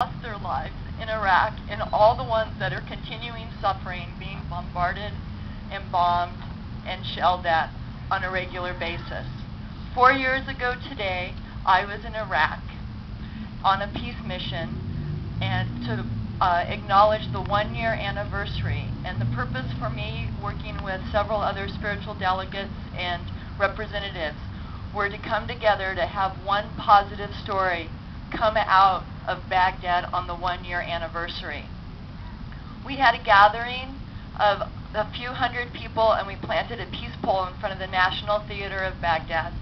lost their lives in Iraq and all the ones that are continuing suffering, being bombarded and bombed and shelled at on a regular basis. 4 years ago today, I was in Iraq on a peace mission and to acknowledge the 1-year anniversary. And the purpose for me working with several other spiritual delegates and representatives were to come together to have one positive story come out of Baghdad on the 1-year anniversary. We had a gathering of a few hundred people and we planted a peace pole in front of the National Theater of Baghdad.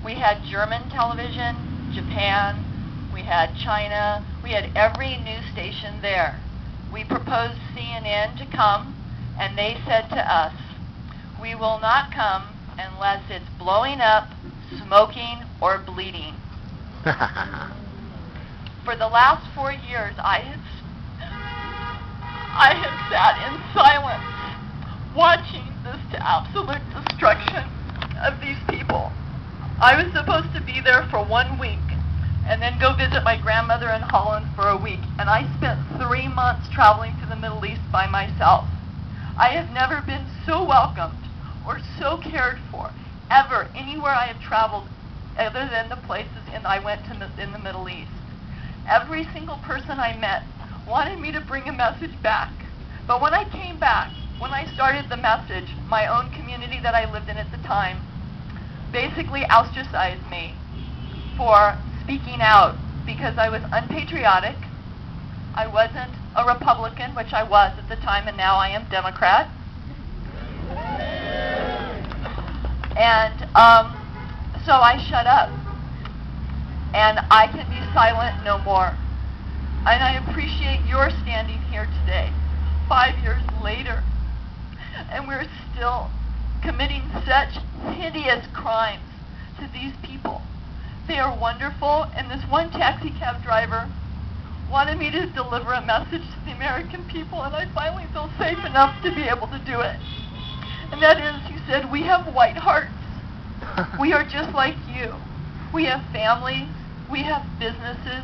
We had German television, Japan, we had China, we had every news station there. We proposed CNN to come and they said to us, "We will not come unless it's blowing up, smoking, or bleeding." For the last 4 years, I have sat in silence watching this absolute destruction of these people. I was supposed to be there for 1 week and then go visit my grandmother in Holland for a week, and I spent 3 months traveling to the Middle East by myself. I have never been so welcomed or so cared for ever anywhere I have traveled other than the places I went to in the Middle East. Every single person I met wanted me to bring a message back. But when I came back, when I started the message, my own community that I lived in at the time basically ostracized me for speaking out because I was unpatriotic. I wasn't a Republican, which I was at the time, and now I am Democrat. And so I shut up. And I can be silent no more. And I appreciate your standing here today, 5 years later. And we're still committing such hideous crimes to these people. They are wonderful, and this one taxi cab driver wanted me to deliver a message to the American people, and I finally feel safe enough to be able to do it. And that is, he said, "We have white hearts. We are just like you. We have families. We have businesses,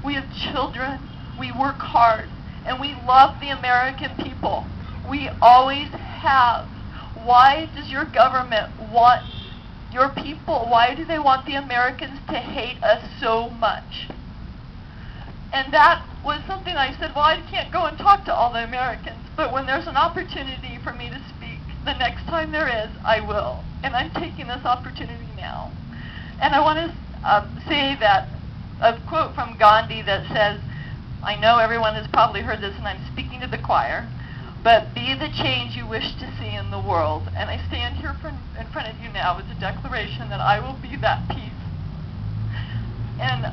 we have children, we work hard, and we love the American people. We always have. Why does your government want your people? Why do they want the Americans to hate us so much?" And that was something I said, well, I can't go and talk to all the Americans, but when there's an opportunity for me to speak, the next time there is, I will. And I'm taking this opportunity now. And I want to say that a quote from Gandhi that says, I know everyone has probably heard this and I'm speaking to the choir, but be the change you wish to see in the world. And I stand here in front of you now with a declaration that I will be that peace. And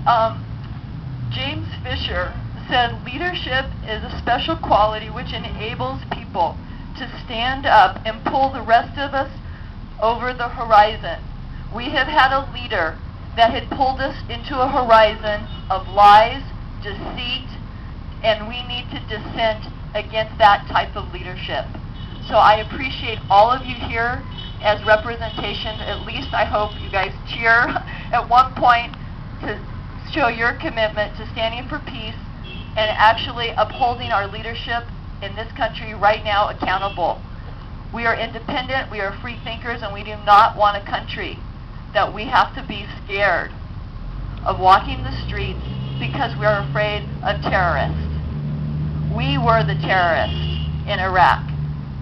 James Fisher said, leadership is a special quality which enables people to stand up and pull the rest of us over the horizon. We have had a leader that had pulled us into a horizon of lies, deceit, and we need to dissent against that type of leadership. So I appreciate all of you here as representation. At least I hope you guys cheer at one point to show your commitment to standing for peace and actually upholding our leadership in this country right now accountable. We are independent, we are free thinkers, and we do not want a country that we have to be scared of walking the streets because we are afraid of terrorists. We were the terrorists in Iraq.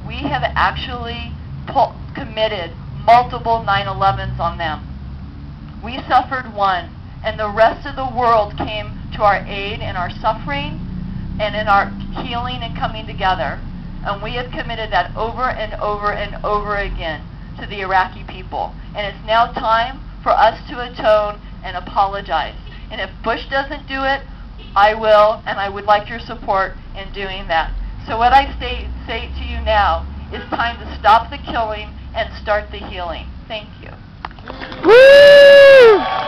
We have actually committed multiple 9/11s on them. We suffered one, and the rest of the world came to our aid in our suffering and in our healing and coming together. And we have committed that over and over and over again to the Iraqi people. And it's now time for us to atone and apologize. And if Bush doesn't do it, I will, and I would like your support in doing that. So what I say to you now is time to stop the killing and start the healing. Thank you. Woo!